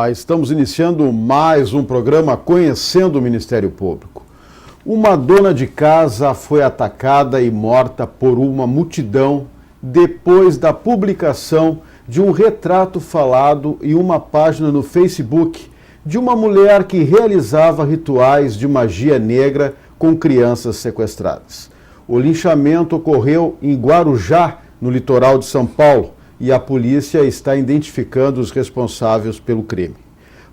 Estamos iniciando mais um programa Conhecendo o Ministério Público. Uma dona de casa foi atacada e morta por uma multidão depois da publicação de um retrato falado em uma página no Facebook de uma mulher que realizava rituais de magia negra com crianças sequestradas. O linchamento ocorreu em Guarujá, no litoral de São Paulo, e a polícia está identificando os responsáveis pelo crime.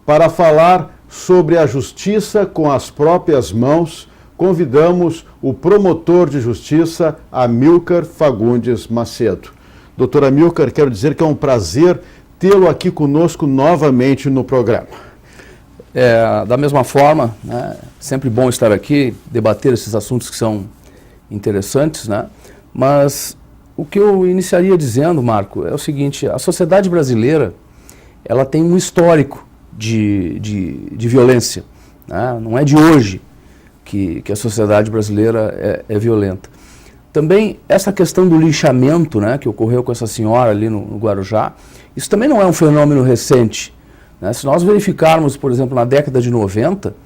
Para falar sobre a justiça com as próprias mãos, convidamos o promotor de justiça, Amilcar Fagundes Macedo. Doutor Amilcar, quero dizer que é um prazer tê-lo aqui conosco novamente no programa. Da mesma forma, né, sempre bom estar aqui, debater esses assuntos que são interessantes, né, mas o que eu iniciaria dizendo, Marco, é o seguinte: a sociedade brasileira ela tem um histórico de violência, né? Não é de hoje que a sociedade brasileira é violenta. Também essa questão do linchamento, né, que ocorreu com essa senhora ali no Guarujá, isso também não é um fenômeno recente, né? Se nós verificarmos, por exemplo, na década de 90,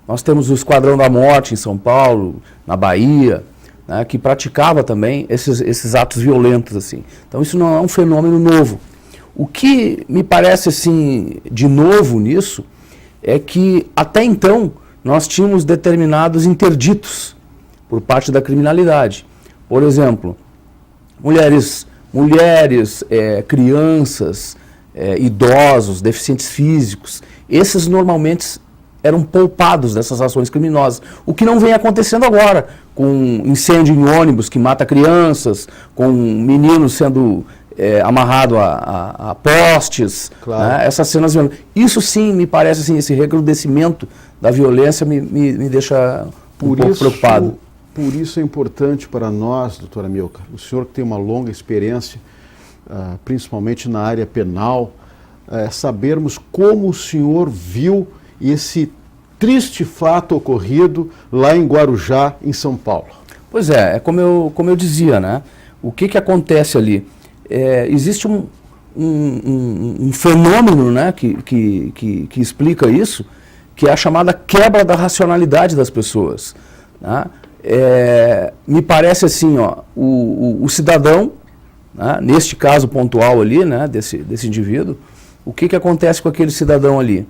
nós temos o Esquadrão da Morte em São Paulo, na Bahia, né, que praticava também esses atos violentos, assim. Então isso não é um fenômeno novo. O que me parece assim de novo nisso é que até então nós tínhamos determinados interditos por parte da criminalidade. Por exemplo, mulheres, crianças, idosos, deficientes físicos, esses normalmente eram poupados dessas ações criminosas, o que não vem acontecendo agora, com incêndio em ônibus que mata crianças, com meninos sendo amarrado a postes, claro, né? Essas cenas violentas. Isso sim me parece, assim, esse recrudescimento da violência me deixa um pouco preocupado. Por isso é importante para nós, doutor Amilcar, o senhor que tem uma longa experiência, principalmente na área penal, sabermos como o senhor viu esse triste fato ocorrido lá em Guarujá, em São Paulo. Pois é como eu dizia, né? O que acontece ali? Existe um fenômeno, né, que explica isso, que é a chamada quebra da racionalidade das pessoas, né? Me parece assim, ó, o cidadão, né, neste caso pontual ali, né, desse indivíduo, o que acontece com aquele cidadão ali?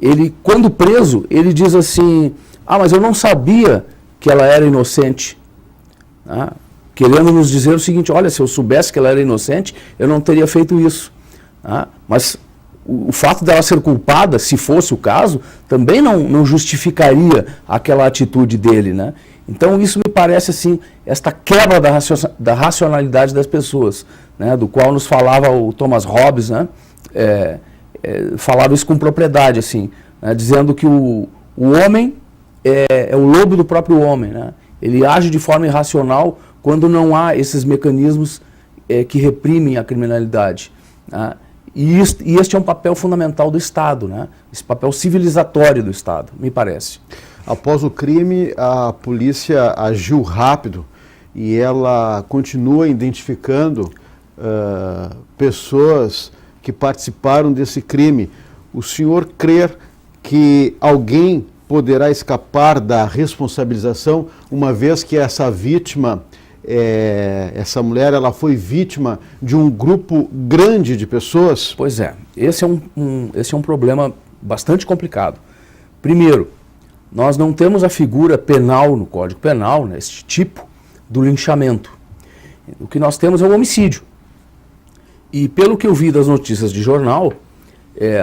Ele, quando preso, ele diz assim: mas eu não sabia que ela era inocente, né? Querendo nos dizer o seguinte: olha, se eu soubesse que ela era inocente, eu não teria feito isso, né? Mas o fato dela ser culpada, se fosse o caso, também não justificaria aquela atitude dele, né? Então isso me parece assim, esta quebra da racionalidade das pessoas, né? Do qual nos falava o Thomas Hobbes, né? Falava isso com propriedade, assim, né? Dizendo que o homem é o lobo do próprio homem, né? Ele age de forma irracional quando não há esses mecanismos que reprimem a criminalidade, né? E este é um papel fundamental do Estado, né? Esse papel civilizatório do Estado, me parece. Após o crime, a polícia agiu rápido e ela continua identificando pessoas que participaram desse crime. O senhor crê que alguém poderá escapar da responsabilização, uma vez que essa vítima, essa mulher, ela foi vítima de um grupo grande de pessoas? Pois é, esse é um problema bastante complicado. Primeiro, nós não temos a figura penal no Código Penal, né, este tipo do linchamento. O que nós temos é o homicídio. E pelo que eu vi das notícias de jornal,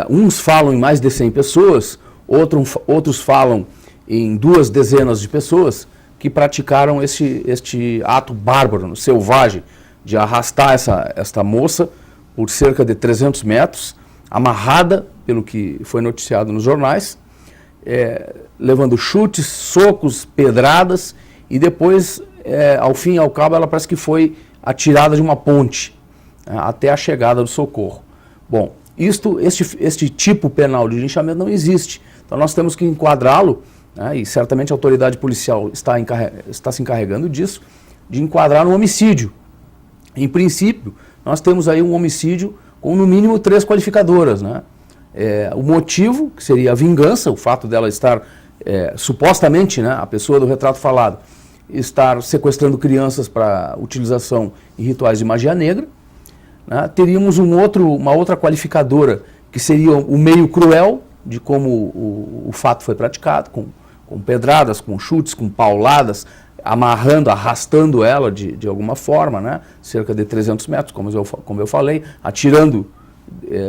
uns falam em mais de 100 pessoas, outros falam em 2 dezenas de pessoas que praticaram este ato bárbaro, selvagem, de arrastar esta moça por cerca de 300 metros, amarrada, pelo que foi noticiado nos jornais, levando chutes, socos, pedradas, e depois, ao fim e ao cabo, ela parece que foi atirada de uma ponte, até a chegada do socorro. Bom, este tipo penal de linchamento não existe. Então nós temos que enquadrá-lo, né, e certamente a autoridade policial está se encarregando disso, de enquadrar no homicídio. Em princípio, nós temos aí um homicídio com no mínimo 3 qualificadoras, né? o motivo, que seria a vingança, o fato dela estar, supostamente, né, a pessoa do retrato falado, estar sequestrando crianças para utilização em rituais de magia negra. Né? Teríamos uma outra qualificadora, que seria o meio cruel de como o fato foi praticado, com pedradas, com chutes, com pauladas, amarrando, arrastando ela de alguma forma, né? Cerca de 300 metros, como eu falei, atirando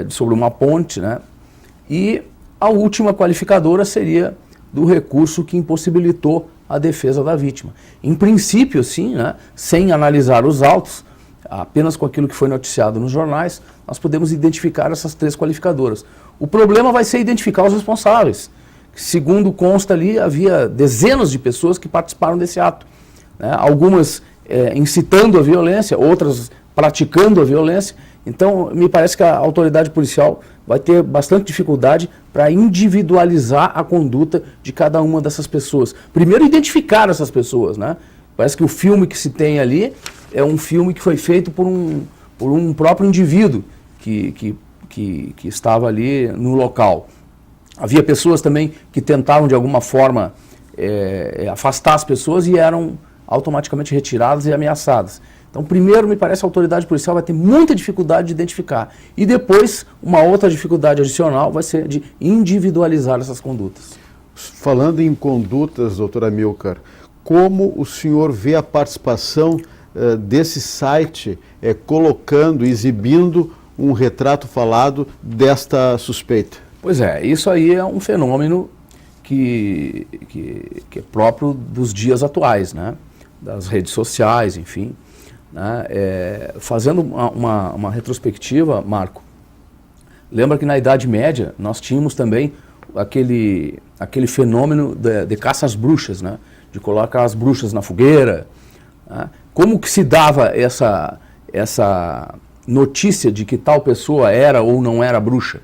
sobre uma ponte. Né? E a última qualificadora seria do recurso que impossibilitou a defesa da vítima. Em princípio, sim, né, sem analisar os autos, apenas com aquilo que foi noticiado nos jornais, nós podemos identificar essas 3 qualificadoras. O problema vai ser identificar os responsáveis. Segundo consta ali, havia dezenas de pessoas que participaram desse ato. Né? Algumas incitando a violência, outras praticando a violência. Então, me parece que a autoridade policial vai ter bastante dificuldade para individualizar a conduta de cada uma dessas pessoas. Primeiro, identificar essas pessoas, né? Parece que o filme que se tem ali é um filme que foi feito por um próprio indivíduo que estava ali no local. Havia pessoas também que tentavam, de alguma forma, afastar as pessoas e eram automaticamente retiradas e ameaçadas. Então, primeiro, me parece que a autoridade policial vai ter muita dificuldade de identificar. E depois, uma outra dificuldade adicional vai ser de individualizar essas condutas. Falando em condutas, doutor Amilcar, como o senhor vê a participação desse site colocando, exibindo um retrato falado desta suspeita? Pois é, isso aí é um fenômeno que é próprio dos dias atuais, né? Das redes sociais, enfim. Né? Fazendo uma retrospectiva, Marco, lembra que na Idade Média nós tínhamos também aquele fenômeno de caça às bruxas, né? De colocar as bruxas na fogueira. Né? Como que se dava essa notícia de que tal pessoa era ou não era bruxa?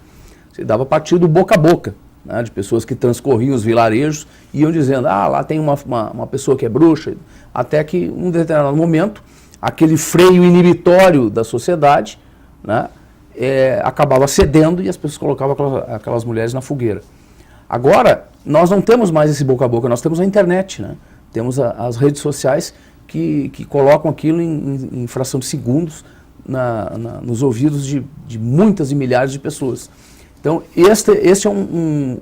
Se dava a partir do boca a boca, né? De pessoas que transcorriam os vilarejos e iam dizendo, lá tem uma pessoa que é bruxa, até que em um determinado momento aquele freio inibitório da sociedade, né, acabava cedendo e as pessoas colocavam aquelas mulheres na fogueira. Agora, nós não temos mais esse boca a boca, nós temos a internet, né? Temos as redes sociais que colocam aquilo em fração de segundos nos ouvidos de muitas e milhares de pessoas. Então, este é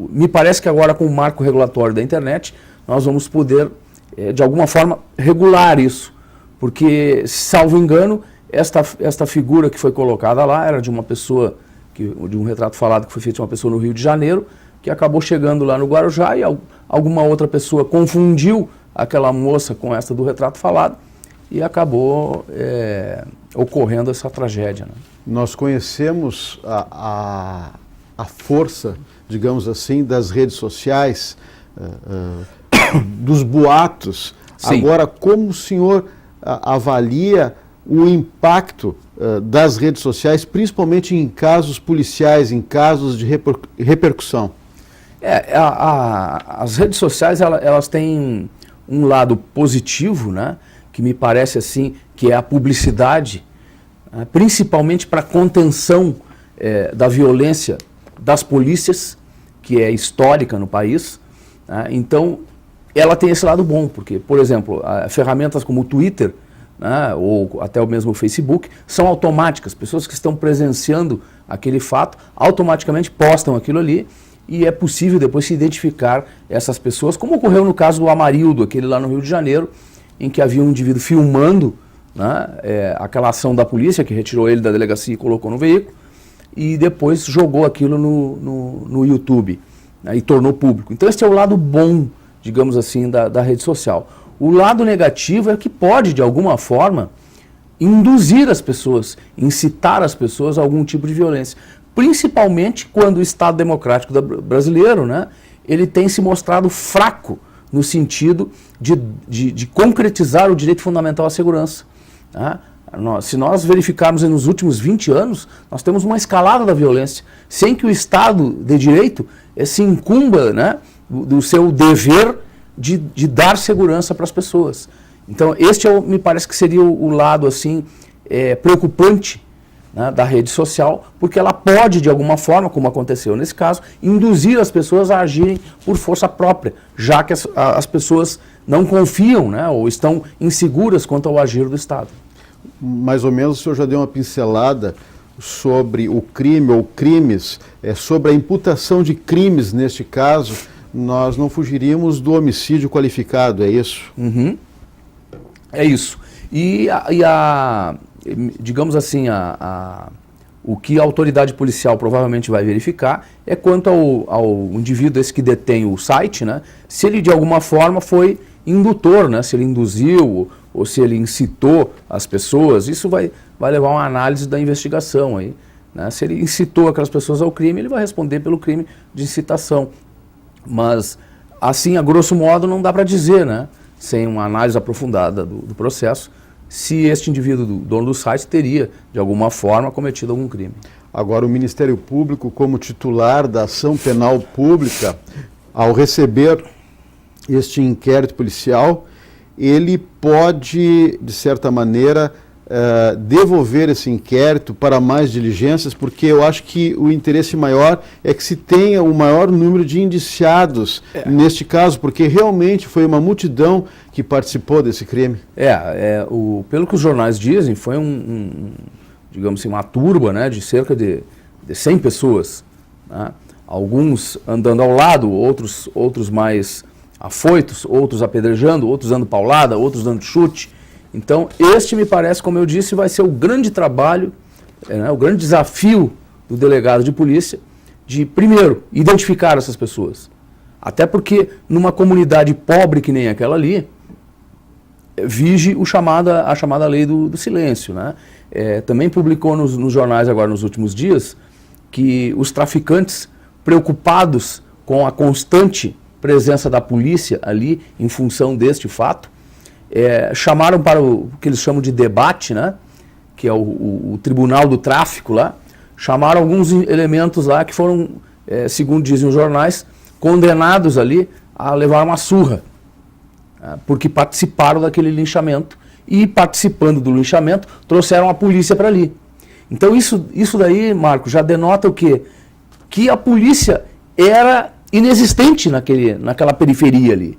me parece que agora com o marco regulatório da internet, nós vamos poder, de alguma forma, regular isso. Porque, salvo engano, esta figura que foi colocada lá era de uma pessoa, de um retrato falado que foi feito de uma pessoa no Rio de Janeiro, que acabou chegando lá no Guarujá e alguma outra pessoa confundiu aquela moça com esta do retrato falado e acabou ocorrendo essa tragédia. Né? Nós conhecemos a força, digamos assim, das redes sociais, dos boatos. Sim. Agora, como o senhor avalia o impacto das redes sociais, principalmente em casos policiais, em casos de repercussão? As redes sociais elas têm um lado positivo, né, que me parece assim, que é a publicidade, principalmente para a contenção da violência das polícias, que é histórica no país. Né? Então, ela tem esse lado bom, porque, por exemplo, ferramentas como o Twitter, né, ou até o mesmo Facebook, são automáticas. Pessoas que estão presenciando aquele fato, automaticamente postam aquilo ali, e é possível depois se identificar essas pessoas, como ocorreu no caso do Amarildo, aquele lá no Rio de Janeiro, em que havia um indivíduo filmando, né, aquela ação da polícia, que retirou ele da delegacia e colocou no veículo, e depois jogou aquilo no YouTube, né, e tornou público. Então esse é o lado bom, digamos assim, da rede social. O lado negativo é que pode, de alguma forma, induzir as pessoas, incitar as pessoas a algum tipo de violência. Principalmente quando o Estado democrático brasileiro, né, ele tem se mostrado fraco no sentido de concretizar o direito fundamental à segurança. Tá? Se nós verificarmos nos últimos 20 anos, nós temos uma escalada da violência, sem que o Estado de Direito se incumba, né, do seu dever de dar segurança para as pessoas. Então, este me parece que seria o lado assim, preocupante né, da rede social, porque ela pode, de alguma forma, como aconteceu nesse caso, induzir as pessoas a agirem por força própria, já que as pessoas não confiam, né, ou estão inseguras quanto ao agir do Estado. Mais ou menos o senhor já deu uma pincelada sobre o crime ou crimes, sobre a imputação de crimes neste caso, nós não fugiríamos do homicídio qualificado, é isso? Uhum. É isso. Digamos assim, o que a autoridade policial provavelmente vai verificar é quanto ao indivíduo esse que detém o site, né, se ele de alguma forma foi indutor, né, se ele induziu ou se ele incitou as pessoas. Isso vai levar a uma análise da investigação aí, né? Se ele incitou aquelas pessoas ao crime, ele vai responder pelo crime de incitação. Mas, assim, a grosso modo, não dá para dizer, né, sem uma análise aprofundada do processo, se este indivíduo, dono do site, teria, de alguma forma, cometido algum crime. Agora, o Ministério Público, como titular da ação penal pública, ao receber este inquérito policial, ele pode, de certa maneira, devolver esse inquérito para mais diligências, porque eu acho que o interesse maior é que se tenha o maior número de indiciados neste caso, porque realmente foi uma multidão que participou desse crime. Pelo que os jornais dizem, foi digamos assim, uma turba, né, de cerca de 100 pessoas, né? Alguns andando ao lado, outros mais afoitos, outros apedrejando, outros dando paulada, outros dando chute. Então, este, me parece, como eu disse, vai ser o grande trabalho, o grande desafio do delegado de polícia de, primeiro, identificar essas pessoas. Até porque, numa comunidade pobre que nem aquela ali, vige a chamada lei do silêncio, né? Também publicou nos jornais agora nos últimos dias que os traficantes, preocupados com a constante presença da polícia ali em função deste fato, chamaram para o que eles chamam de debate, né, que é o tribunal do tráfico lá, chamaram alguns elementos lá que foram, segundo dizem os jornais, condenados ali a levar uma surra, porque participaram daquele linchamento e, participando do linchamento, trouxeram a polícia para ali. Então isso daí, Marco, já denota o quê? Que a polícia era inexistente naquela periferia ali.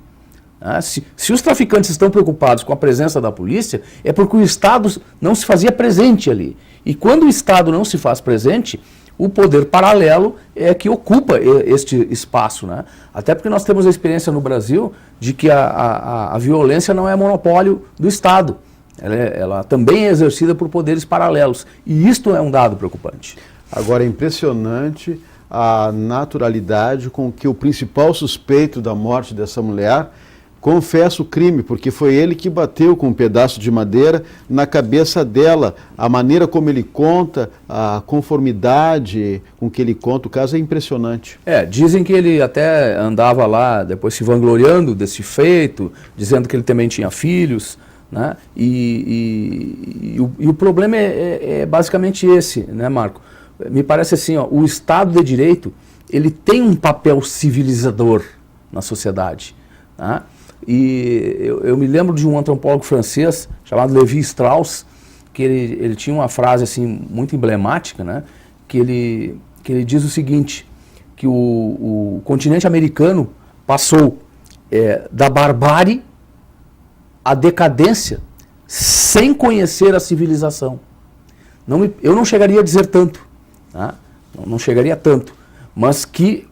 Se os traficantes estão preocupados com a presença da polícia, é porque o Estado não se fazia presente ali. E quando o Estado não se faz presente, o poder paralelo é que ocupa este espaço, né? Até porque nós temos a experiência no Brasil de que a violência não é monopólio do Estado. Ela também é exercida por poderes paralelos. E isto é um dado preocupante. Agora, é impressionante a naturalidade com que o principal suspeito da morte dessa mulher confessa o crime, porque foi ele que bateu com um pedaço de madeira na cabeça dela. A maneira como ele conta, a conformidade com que ele conta o caso é impressionante. Dizem que ele até andava lá, depois se vangloriando desse feito, dizendo que ele também tinha filhos, né? E o problema é basicamente esse, né, Marco? Me parece assim, o Estado de Direito, ele tem um papel civilizador na sociedade, né? E eu me lembro de um antropólogo francês chamado Levi Strauss, que ele tinha uma frase assim muito emblemática, né? Que ele diz o seguinte, que o continente americano passou da barbárie à decadência sem conhecer a civilização. Eu não chegaria a dizer tanto, tá? Não chegaria tanto, mas que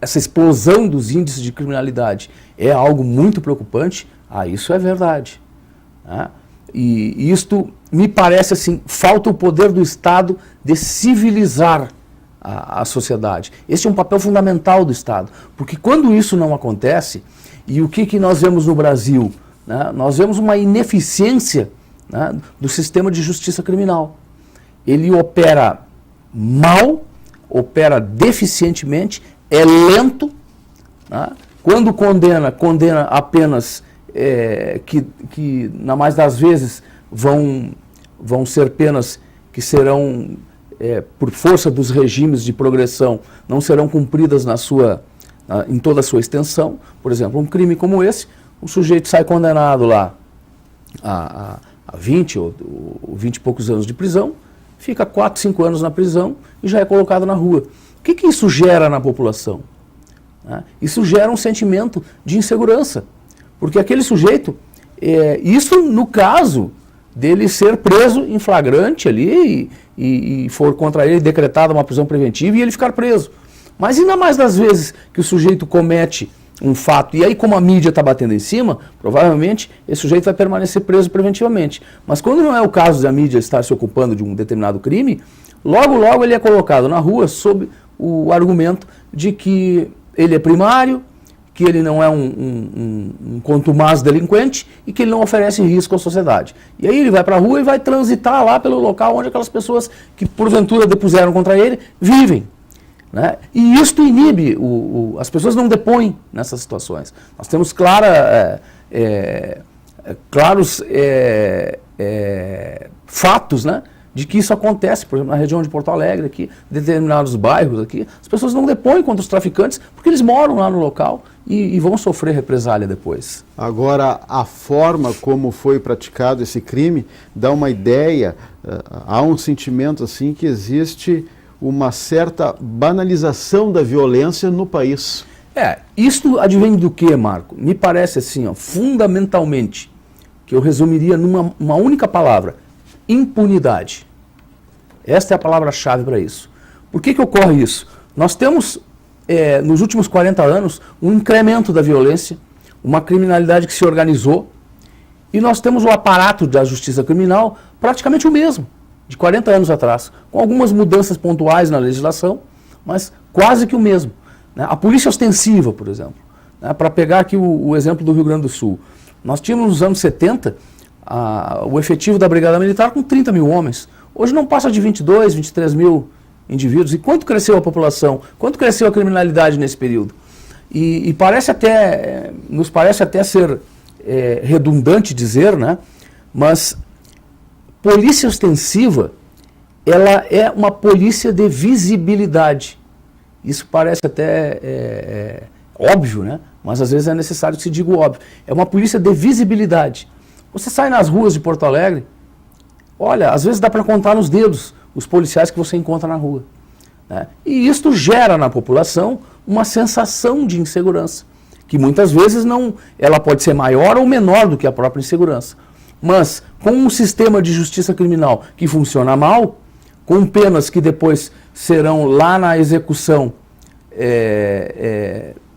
essa explosão dos índices de criminalidade é algo muito preocupante, isso é verdade, tá? E isto me parece assim, falta o poder do Estado de civilizar a sociedade. Esse é um papel fundamental do Estado, porque quando isso não acontece, e o que nós vemos no Brasil? Né? Nós vemos uma ineficiência, né, do sistema de justiça criminal. Ele opera mal, opera deficientemente, é lento, né? Quando condena apenas que na mais das vezes vão ser penas que serão, por força dos regimes de progressão, não serão cumpridas em toda a sua extensão. Por exemplo, um crime como esse, o sujeito sai condenado lá a 20 ou 20 e poucos anos de prisão, fica 4, 5 anos na prisão e já é colocado na rua. O que isso gera na população? Isso gera um sentimento de insegurança, porque aquele sujeito, isso no caso dele ser preso em flagrante ali e for contra ele decretada uma prisão preventiva e ele ficar preso. Mas ainda mais das vezes que o sujeito comete um fato, e aí como a mídia está batendo em cima, provavelmente esse sujeito vai permanecer preso preventivamente. Mas quando não é o caso da mídia estar se ocupando de um determinado crime, logo logo ele é colocado na rua sob o argumento de que ele é primário, que ele não é um contumaz delinquente e que ele não oferece risco à sociedade. E aí ele vai para a rua e vai transitar lá pelo local onde aquelas pessoas que porventura depuseram contra ele vivem. Né? E isto inibe, as pessoas não depõem nessas situações. Nós temos claros fatos, né, de que isso acontece, por exemplo, na região de Porto Alegre, aqui, determinados bairros aqui, as pessoas não depõem contra os traficantes porque eles moram lá no local e vão sofrer represália depois. Agora, a forma como foi praticado esse crime dá uma ideia, há um sentimento assim que existe uma certa banalização da violência no país. Isto advém do que, Marco? Me parece assim, fundamentalmente, que eu resumiria numa única palavra: impunidade. Esta é a palavra-chave para isso. Por que ocorre isso? Nós temos, nos últimos 40 anos, um incremento da violência, uma criminalidade que se organizou, e nós temos o aparato da justiça criminal praticamente o mesmo, de 40 anos atrás, com algumas mudanças pontuais na legislação, mas quase que o mesmo. Né? A polícia ostensiva, por exemplo, né? Para pegar aqui o exemplo do Rio Grande do Sul, nós tínhamos nos anos 70 o efetivo da Brigada Militar com 30 mil homens. Hoje não passa de 22, 23 mil indivíduos. E quanto cresceu a população? Quanto cresceu a criminalidade nesse período? E nos parece até ser redundante dizer, né? Mas polícia ostensiva, ela é uma polícia de visibilidade. Isso parece até óbvio, né? Mas às vezes é necessário que se diga o óbvio. É uma polícia de visibilidade. Você sai nas ruas de Porto Alegre, olha, às vezes dá para contar nos dedos os policiais que você encontra na rua. Né? E isto gera na população uma sensação de insegurança, que muitas vezes ela pode ser maior ou menor do que a própria insegurança. Mas com um sistema de justiça criminal que funciona mal, com penas que depois serão lá na execução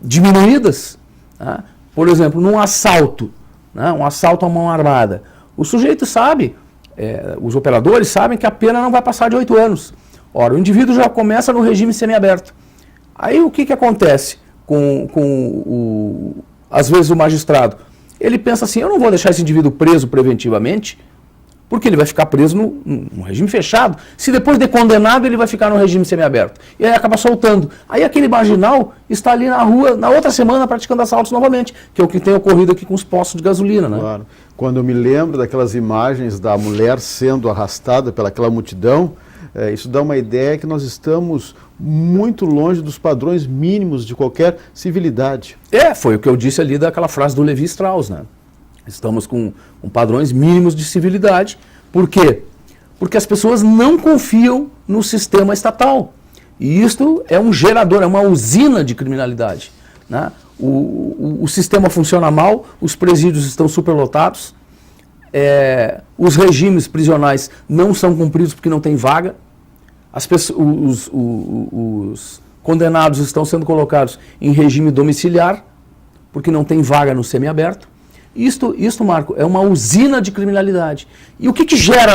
diminuídas, né? Por exemplo, num assalto, né? Um assalto à mão armada, o sujeito sabe, os operadores sabem que a pena não vai passar de 8 anos. Ora, o indivíduo já começa no regime semiaberto. Aí o que acontece às vezes o magistrado? Ele pensa assim: eu não vou deixar esse indivíduo preso preventivamente, porque ele vai ficar preso num regime fechado. Se depois de condenado, ele vai ficar no regime semiaberto. E aí acaba soltando. Aí aquele marginal está ali na rua, na outra semana, praticando assaltos novamente, que é o que tem ocorrido aqui com os postos de gasolina. Né? Claro. Quando eu me lembro daquelas imagens da mulher sendo arrastada pelaquela multidão, isso dá uma ideia que nós estamos muito longe dos padrões mínimos de qualquer civilidade. Foi o que eu disse ali daquela frase do Levi Strauss, né? Estamos com padrões mínimos de civilidade. Por quê? Porque as pessoas não confiam no sistema estatal. E isto é um gerador, é uma usina de criminalidade. Né? O sistema funciona mal, os presídios estão superlotados, os regimes prisionais não são cumpridos porque não tem vaga, os condenados estão sendo colocados em regime domiciliar porque não tem vaga no semiaberto. Isto, Marco, é uma usina de criminalidade. E o que gera,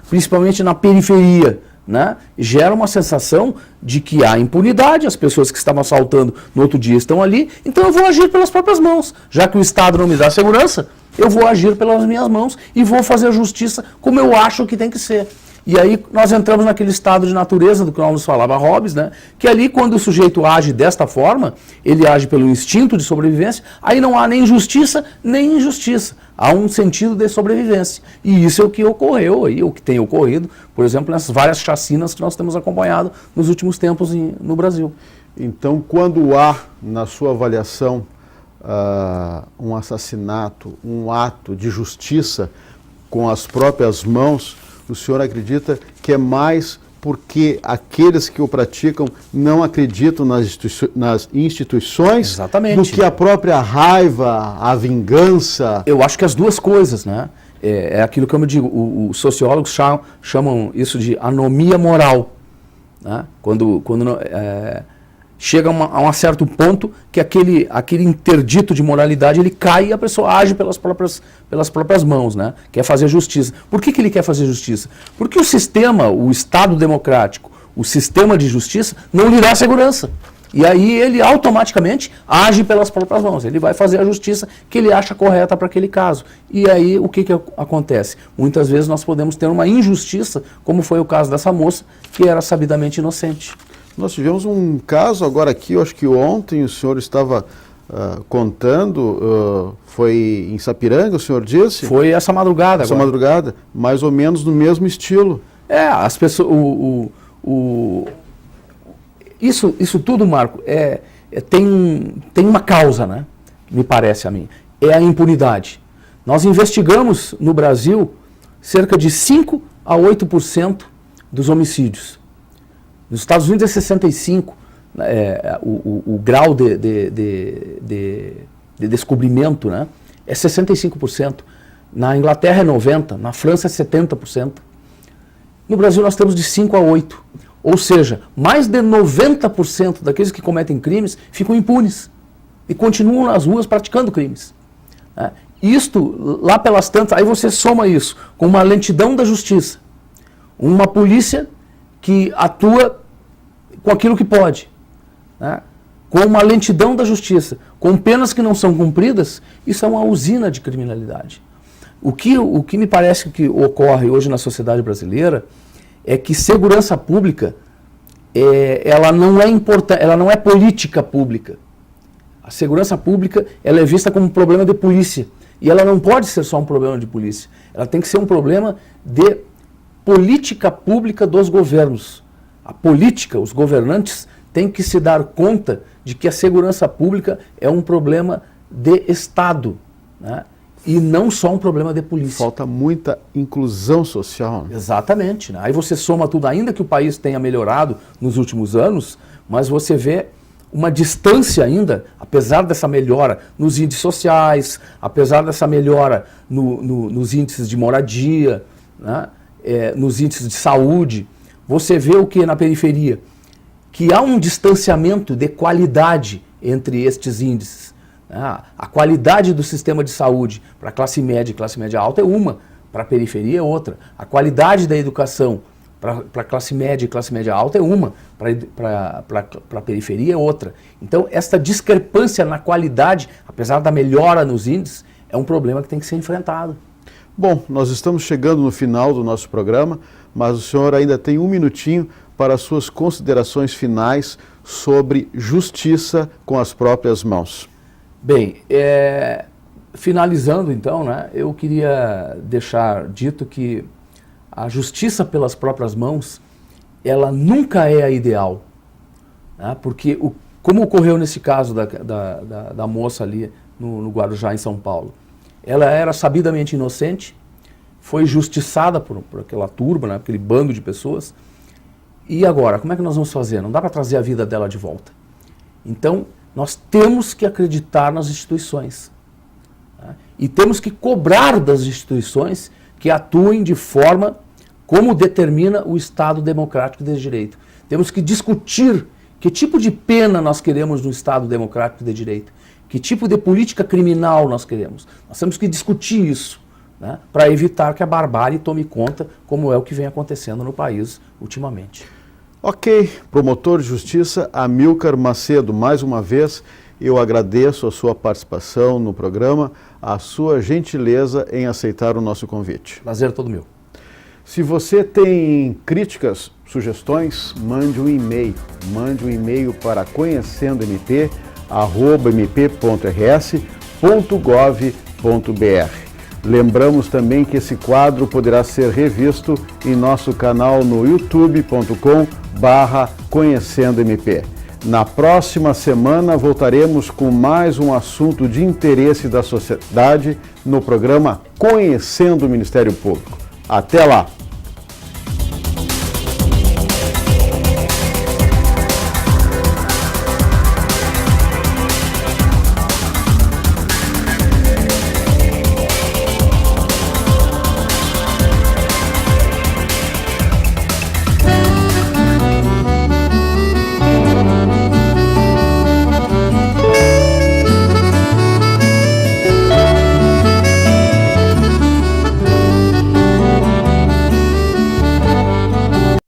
principalmente na periferia? Né? Gera uma sensação de que há impunidade, as pessoas que estavam assaltando no outro dia estão ali, então eu vou agir pelas próprias mãos. Já que o Estado não me dá segurança, eu vou agir pelas minhas mãos e vou fazer a justiça como eu acho que tem que ser. E aí nós entramos naquele estado de natureza do que nos falava Hobbes, né? Que ali quando o sujeito age desta forma, ele age pelo instinto de sobrevivência, aí não há nem justiça nem injustiça, há um sentido de sobrevivência. E isso é o que ocorreu aí, o que tem ocorrido, por exemplo, nessas várias chacinas que nós temos acompanhado nos últimos tempos no Brasil. Então, quando há, na sua avaliação, um assassinato, um ato de justiça, com as próprias mãos, o senhor acredita que é mais porque aqueles que o praticam não acreditam nas instituições? Exatamente. Do que a própria raiva, a vingança? Eu acho que as duas coisas, né? É aquilo que eu me digo, os sociólogos chamam isso de anomia moral, né? Quando chega a um certo ponto que aquele interdito de moralidade ele cai e a pessoa age pelas próprias mãos, né? Quer fazer justiça. Por que ele quer fazer justiça? Porque o sistema, o Estado democrático, o sistema de justiça não lhe dá segurança. E aí ele automaticamente age pelas próprias mãos. Ele vai fazer a justiça que ele acha correta para aquele caso. E aí o que acontece? Muitas vezes nós podemos ter uma injustiça, como foi o caso dessa moça, que era sabidamente inocente. Nós tivemos um caso agora aqui, eu acho que ontem o senhor estava contando, foi em Sapiranga, o senhor disse? Foi essa madrugada. Essa madrugada, mais ou menos no mesmo estilo. As pessoas... Isso tudo, Marco, tem uma causa, né? Me parece a mim. É a impunidade. Nós investigamos no Brasil cerca de 5 a 8% dos homicídios. Nos Estados Unidos é 65%, o grau de descobrimento, né, é 65%. Na Inglaterra é 90%, na França é 70%. No Brasil nós temos de 5 a 8%. Ou seja, mais de 90% daqueles que cometem crimes ficam impunes e continuam nas ruas praticando crimes. Isto, lá pelas tantas, aí você soma isso com uma lentidão da justiça, uma polícia que atua com aquilo que pode, né? Com uma lentidão da justiça, com penas que não são cumpridas, isso é uma usina de criminalidade. O que me parece que ocorre hoje na sociedade brasileira é que segurança pública ela não é política pública. A segurança pública ela é vista como um problema de polícia. E ela não pode ser só um problema de polícia. Ela tem que ser um problema de política pública dos governos. A política, os governantes têm que se dar conta de que a segurança pública é um problema de Estado, né? E não só um problema de polícia. Falta muita inclusão social. Exatamente, né? Aí você soma tudo, ainda que o país tenha melhorado nos últimos anos, mas você vê uma distância ainda, apesar dessa melhora nos índices sociais, apesar dessa melhora nos índices de moradia, né? Nos índices de saúde, você vê o que na periferia? Que há um distanciamento de qualidade entre estes índices. A qualidade do sistema de saúde para a classe média e classe média alta é uma, para a periferia é outra. A qualidade da educação para a classe média e classe média alta é uma, para a periferia é outra. Então, esta discrepância na qualidade, apesar da melhora nos índices, é um problema que tem que ser enfrentado. Bom, nós estamos chegando no final do nosso programa, mas o senhor ainda tem um minutinho para as suas considerações finais sobre justiça com as próprias mãos. Bem, finalizando então, né, eu queria deixar dito que a justiça pelas próprias mãos, ela nunca é a ideal, né, porque como ocorreu nesse caso da moça ali no Guarujá, em São Paulo, ela era sabidamente inocente, foi justiçada por aquela turba, né, aquele bando de pessoas, e agora, como é que nós vamos fazer? Não dá para trazer a vida dela de volta. Então, nós temos que acreditar nas instituições, né? E temos que cobrar das instituições que atuem de forma como determina o Estado democrático de direito. Temos que discutir que tipo de pena nós queremos no Estado democrático de direito, que tipo de política criminal nós queremos. Nós temos que discutir isso, né, para evitar que a barbárie tome conta, como é o que vem acontecendo no país ultimamente. Ok, promotor de justiça Amílcar Macedo, mais uma vez eu agradeço a sua participação no programa, a sua gentileza em aceitar o nosso convite. Prazer todo meu. Se você tem críticas, sugestões, mande um e-mail para conhecendomp@mp.rs.gov.br. Lembramos também que esse quadro poderá ser revisto em nosso canal no youtube.com/conhecendomp. Na próxima semana voltaremos com mais um assunto de interesse da sociedade no programa Conhecendo o Ministério Público. Até lá!